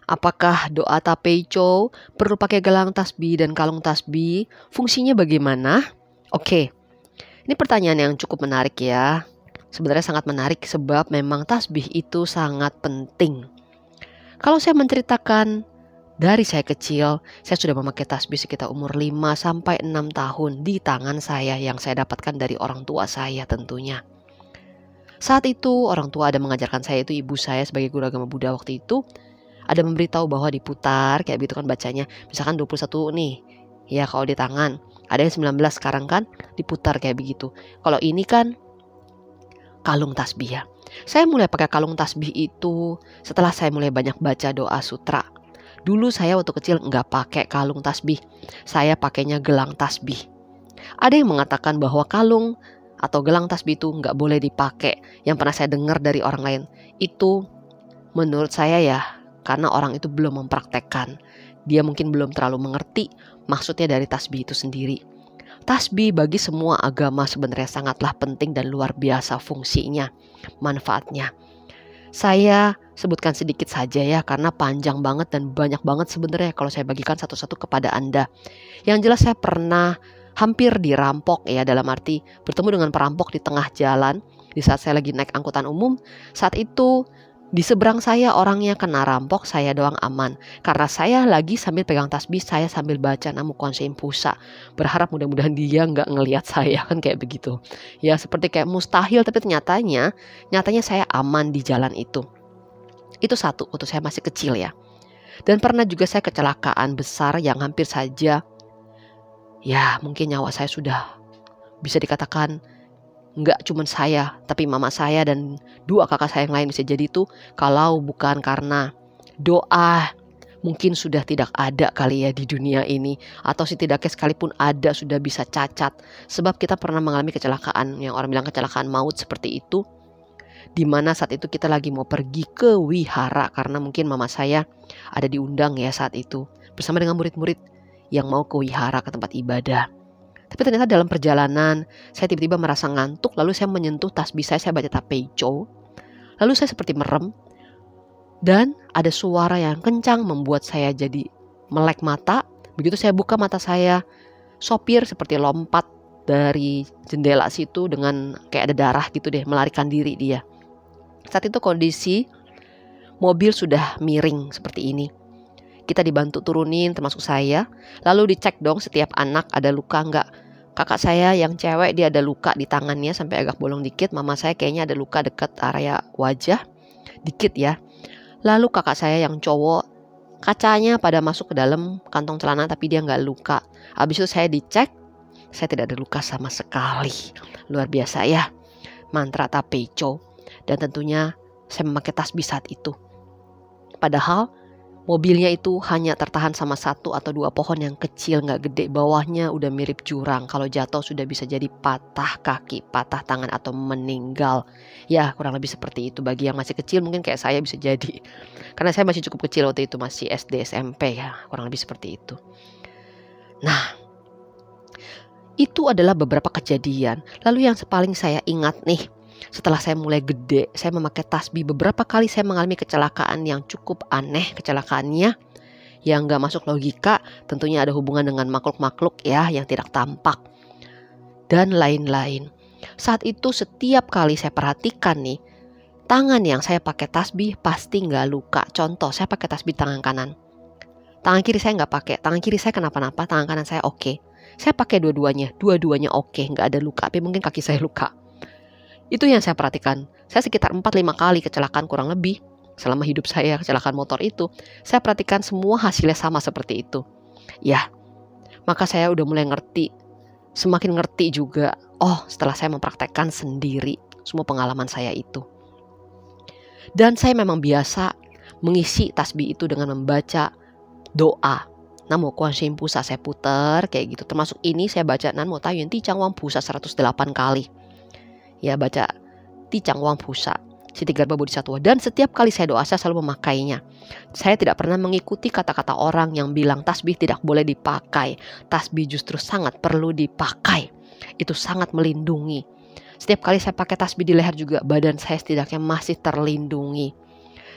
Apakah doa tapeicho perlu pakai gelang tasbih dan kalung tasbih? Fungsinya bagaimana? Oke, ini pertanyaan yang cukup menarik ya. Sebenarnya sangat menarik sebab memang tasbih itu sangat penting. Kalau saya menceritakan dari saya kecil, saya sudah memakai tasbih sekitar umur 5-6 tahun di tangan saya yang saya dapatkan dari orang tua saya tentunya. Saat itu orang tua ada mengajarkan saya, itu ibu saya sebagai guru agama Buddha waktu itu, ada memberitahu bahwa diputar kayak gitu kan bacanya. Misalkan 21 nih, ya kalau di tangan. Ada yang 19 sekarang kan diputar kayak begitu. Kalau ini kan kalung tasbih ya. Saya mulai pakai kalung tasbih itu setelah saya mulai banyak baca doa sutra. Dulu saya waktu kecil nggak pakai kalung tasbih. Saya pakainya gelang tasbih. Ada yang mengatakan bahwa kalung atau gelang tasbih itu nggak boleh dipakai. Yang pernah saya dengar dari orang lain. Itu menurut saya ya, karena orang itu belum mempraktekkan. Dia mungkin belum terlalu mengerti maksudnya dari tasbih itu sendiri. Tasbih bagi semua agama sebenarnya sangatlah penting dan luar biasa fungsinya, manfaatnya. Saya sebutkan sedikit saja ya, karena panjang banget dan banyak banget sebenarnya kalau saya bagikan satu-satu kepada Anda. Yang jelas saya pernah hampir dirampok ya, dalam arti bertemu dengan perampok di tengah jalan di saat saya lagi naik angkutan umum. Saat itu di seberang saya orangnya kena rampok, saya doang aman. Karena saya lagi sambil pegang tasbih, saya sambil baca Namo Kuan Yin Pusa. Berharap mudah-mudahan dia nggak ngelihat saya kan kayak begitu. Ya seperti kayak mustahil, tapi nyatanya saya aman di jalan itu. Itu satu, waktu saya masih kecil ya. Dan pernah juga saya kecelakaan besar yang hampir saja, ya mungkin nyawa saya sudah bisa dikatakan, nggak cuma saya, tapi mama saya dan 2 kakak saya yang lain bisa jadi itu kalau bukan karena doa, mungkin sudah tidak ada kali ya di dunia ini. Atau setidaknya sekalipun ada sudah bisa cacat. Sebab kita pernah mengalami kecelakaan, yang orang bilang kecelakaan maut seperti itu. Dimana saat itu kita lagi mau pergi ke wihara, karena mungkin mama saya ada diundang ya saat itu, bersama dengan murid-murid yang mau ke wihara, ke tempat ibadah. Tapi ternyata dalam perjalanan saya tiba-tiba merasa ngantuk. Lalu saya menyentuh tasbih saya baca tapeicho. Lalu saya seperti merem. Dan ada suara yang kencang membuat saya jadi melek mata. Begitu saya buka mata saya, sopir seperti lompat dari jendela situ dengan kayak ada darah gitu deh, melarikan diri dia. Saat itu kondisi mobil sudah miring seperti ini. Kita dibantu turunin termasuk saya. Lalu dicek dong setiap anak ada luka enggak. Kakak saya yang cewek dia ada luka di tangannya sampai agak bolong dikit. Mama saya kayaknya ada luka dekat area wajah dikit ya. Lalu kakak saya yang cowok kacanya pada masuk ke dalam kantong celana tapi dia nggak luka. Habis itu saya dicek, saya tidak ada luka sama sekali. Luar biasa ya, mantra tapeicho. Dan tentunya saya memakai tasbih saat itu. Padahal mobilnya itu hanya tertahan sama 1 atau 2 pohon yang kecil, nggak gede. Bawahnya udah mirip jurang. Kalau jatuh sudah bisa jadi patah kaki, patah tangan atau meninggal. Ya kurang lebih seperti itu. Bagi yang masih kecil mungkin kayak saya bisa jadi. Karena saya masih cukup kecil waktu itu, masih SD SMP ya. Kurang lebih seperti itu. Nah, itu adalah beberapa kejadian. Lalu yang paling saya ingat nih, setelah saya mulai gede, saya memakai tasbih. Beberapa kali saya mengalami kecelakaan yang cukup aneh kecelakaannya, yang gak masuk logika. Tentunya ada hubungan dengan makhluk-makhluk ya, yang tidak tampak dan lain-lain. Saat itu setiap kali saya perhatikan nih, tangan yang saya pakai tasbih pasti gak luka. Contoh, saya pakai tasbih tangan kanan, tangan kiri saya gak pakai. Tangan kiri saya kenapa-napa, tangan kanan saya oke. Saya pakai dua-duanya oke, gak ada luka. Tapi mungkin kaki saya luka. Itu yang saya perhatikan. Saya sekitar 4-5 kali kecelakaan kurang lebih selama hidup saya, kecelakaan motor itu. Saya perhatikan semua hasilnya sama seperti itu. Ya, maka saya udah mulai ngerti. Semakin ngerti juga. Oh, setelah saya mempraktekkan sendiri semua pengalaman saya itu. Dan saya memang biasa mengisi tasbih itu dengan membaca doa Namo Kuan Yin Pusa. Saya putar kayak gitu. Termasuk ini saya baca Namo Tayun Ti Chang Wang Pusa 108 kali. Ya baca Ti Chang Wang Pusa, Sitigarba Bodhisattva. Dan setiap kali saya doa saya selalu memakainya. Saya tidak pernah mengikuti kata-kata orang yang bilang tasbih tidak boleh dipakai. Tasbih justru sangat perlu dipakai. Itu sangat melindungi. Setiap kali saya pakai tasbih di leher juga, badan saya setidaknya masih terlindungi.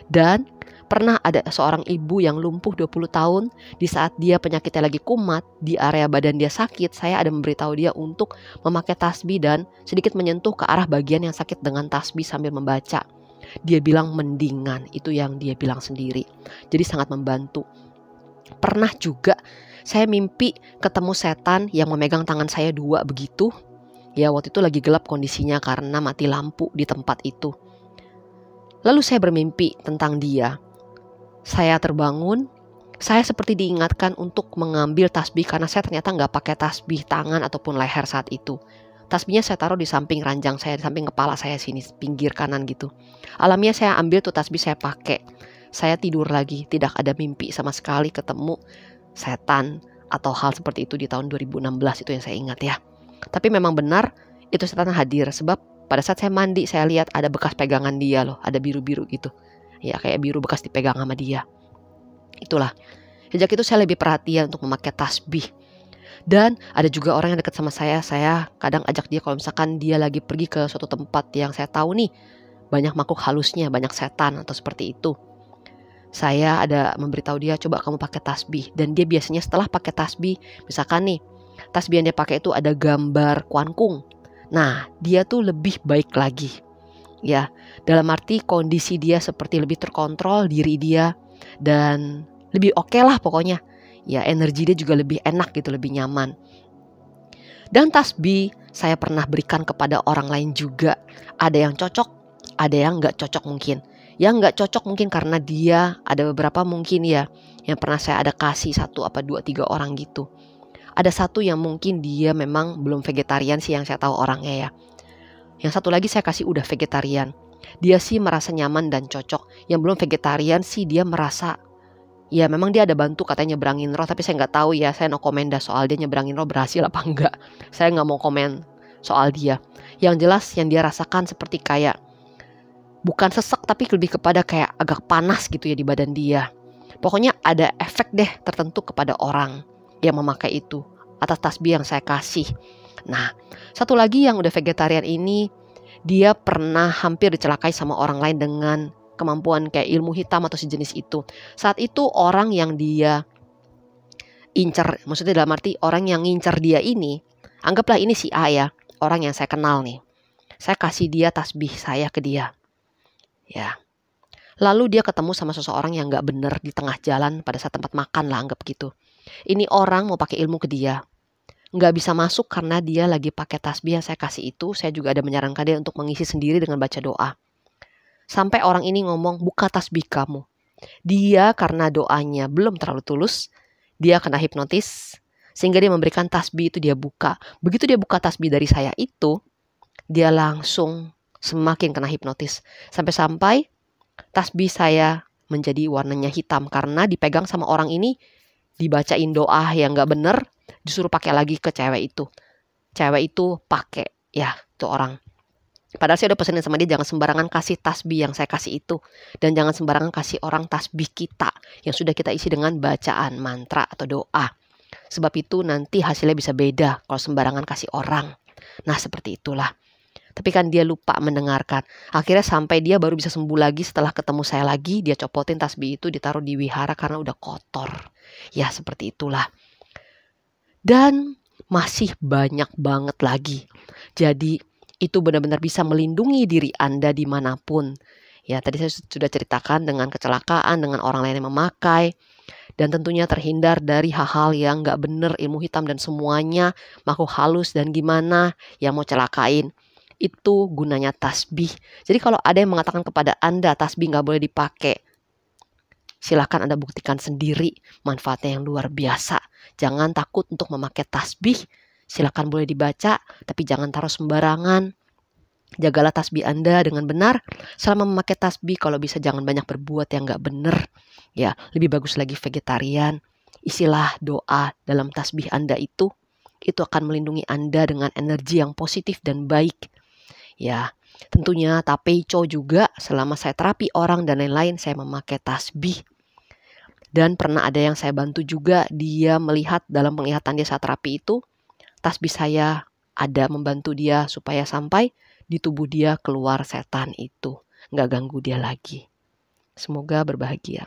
Dan Pernah ada seorang ibu yang lumpuh 20 tahun, di saat dia penyakitnya lagi kumat, di area badan dia sakit, saya ada memberitahu dia untuk memakai tasbih dan sedikit menyentuh ke arah bagian yang sakit dengan tasbih sambil membaca. Dia bilang mendingan, itu yang dia bilang sendiri. Jadi sangat membantu. Pernah juga saya mimpi ketemu setan yang memegang tangan saya 2 begitu. Ya waktu itu lagi gelap kondisinya karena mati lampu di tempat itu. Lalu saya bermimpi tentang dia. Saya terbangun, saya seperti diingatkan untuk mengambil tasbih karena saya ternyata nggak pakai tasbih tangan ataupun leher saat itu. Tasbihnya saya taruh di samping ranjang saya, di samping kepala saya sini, pinggir kanan gitu. Alamiah saya ambil tuh tasbih saya pakai. Saya tidur lagi, tidak ada mimpi sama sekali ketemu setan atau hal seperti itu di tahun 2016 itu yang saya ingat ya. Tapi memang benar itu setan hadir sebab pada saat saya mandi saya lihat ada bekas pegangan dia loh, ada biru-biru gitu. Ya kayak biru bekas dipegang sama dia. Itulah. Sejak itu saya lebih perhatian untuk memakai tasbih. Dan ada juga orang yang dekat sama saya kadang ajak dia kalau misalkan dia lagi pergi ke suatu tempat yang saya tahu nih banyak makhluk halusnya, banyak setan atau seperti itu. Saya ada memberitahu dia coba kamu pakai tasbih. Dan dia biasanya setelah pakai tasbih, misalkan nih tasbih yang dia pakai itu ada gambar kuangkung. Nah dia tuh lebih baik lagi. Ya, dalam arti kondisi dia seperti lebih terkontrol diri dia dan lebih oke lah pokoknya. Ya, energi dia juga lebih enak gitu, lebih nyaman. Dan tasbih saya pernah berikan kepada orang lain juga. Ada yang cocok, ada yang nggak cocok mungkin. Yang nggak cocok mungkin karena dia ada beberapa mungkin ya yang pernah saya ada kasih 1 apa 2 3 orang gitu. Ada satu yang mungkin dia memang belum vegetarian sih yang saya tahu orangnya ya. Yang satu lagi saya kasih udah vegetarian. Dia sih merasa nyaman dan cocok. Yang belum vegetarian sih dia merasa ya memang dia ada bantu katanya nyebrangin roh. Tapi saya nggak tahu ya, saya no komen dah soal dia nyebrangin roh berhasil apa enggak. Saya nggak mau komen soal dia. Yang jelas yang dia rasakan seperti kayak bukan sesek tapi lebih kepada kayak agak panas gitu ya di badan dia. Pokoknya ada efek deh tertentu kepada orang yang memakai itu atas tasbih yang saya kasih. Nah, satu lagi yang udah vegetarian ini, dia pernah hampir dicelakai sama orang lain dengan kemampuan kayak ilmu hitam atau sejenis itu. Saat itu orang yang dia incer, maksudnya dalam arti orang yang ngincer dia ini, anggaplah ini si A ya, orang yang saya kenal nih. Saya kasih dia tasbih saya ke dia. Ya. Lalu dia ketemu sama seseorang yang gak bener di tengah jalan pada saat tempat makan lah, anggap gitu. Ini orang mau pakai ilmu ke dia. Nggak bisa masuk karena dia lagi pakai tasbih yang saya kasih itu. Saya juga ada menyarankan dia untuk mengisi sendiri dengan baca doa. Sampai orang ini ngomong, buka tasbih kamu. Dia karena doanya belum terlalu tulus, dia kena hipnotis, sehingga dia memberikan tasbih itu dia buka. Begitu dia buka tasbih dari saya itu, dia langsung semakin kena hipnotis. Sampai-sampai tasbih saya menjadi warnanya hitam karena dipegang sama orang ini, dibacain doa yang gak bener, disuruh pakai lagi ke cewek itu. Cewek itu pakai ya tuh orang. Padahal saya udah pesenin sama dia jangan sembarangan kasih tasbih yang saya kasih itu. Dan jangan sembarangan kasih orang tasbih kita yang sudah kita isi dengan bacaan mantra atau doa. Sebab itu nanti hasilnya bisa beda kalau sembarangan kasih orang. Nah seperti itulah. Tapi kan dia lupa mendengarkan. Akhirnya sampai dia baru bisa sembuh lagi setelah ketemu saya lagi. Dia copotin tasbih itu ditaruh di wihara karena udah kotor. Ya seperti itulah. Dan masih banyak banget lagi. Jadi itu benar-benar bisa melindungi diri Anda dimanapun. Ya tadi saya sudah ceritakan dengan kecelakaan, dengan orang lain yang memakai. Dan tentunya terhindar dari hal-hal yang gak benar, ilmu hitam dan semuanya, makhluk halus dan gimana yang mau celakain. Itu gunanya tasbih. Jadi kalau ada yang mengatakan kepada Anda tasbih gak boleh dipakai, silahkan Anda buktikan sendiri manfaatnya yang luar biasa. Jangan takut untuk memakai tasbih. Silahkan boleh dibaca, tapi jangan taruh sembarangan. Jagalah tasbih Anda dengan benar. Selama memakai tasbih, kalau bisa jangan banyak berbuat yang gak benar. Ya, lebih bagus lagi vegetarian. Isilah doa dalam tasbih Anda itu. Itu akan melindungi Anda dengan energi yang positif dan baik. Ya, tentunya tapeico juga selama saya terapi orang dan lain-lain saya memakai tasbih. Dan pernah ada yang saya bantu juga, dia melihat dalam penglihatan dia saat terapi itu, tasbih saya ada membantu dia supaya sampai di tubuh dia keluar setan itu, nggak ganggu dia lagi. Semoga berbahagia.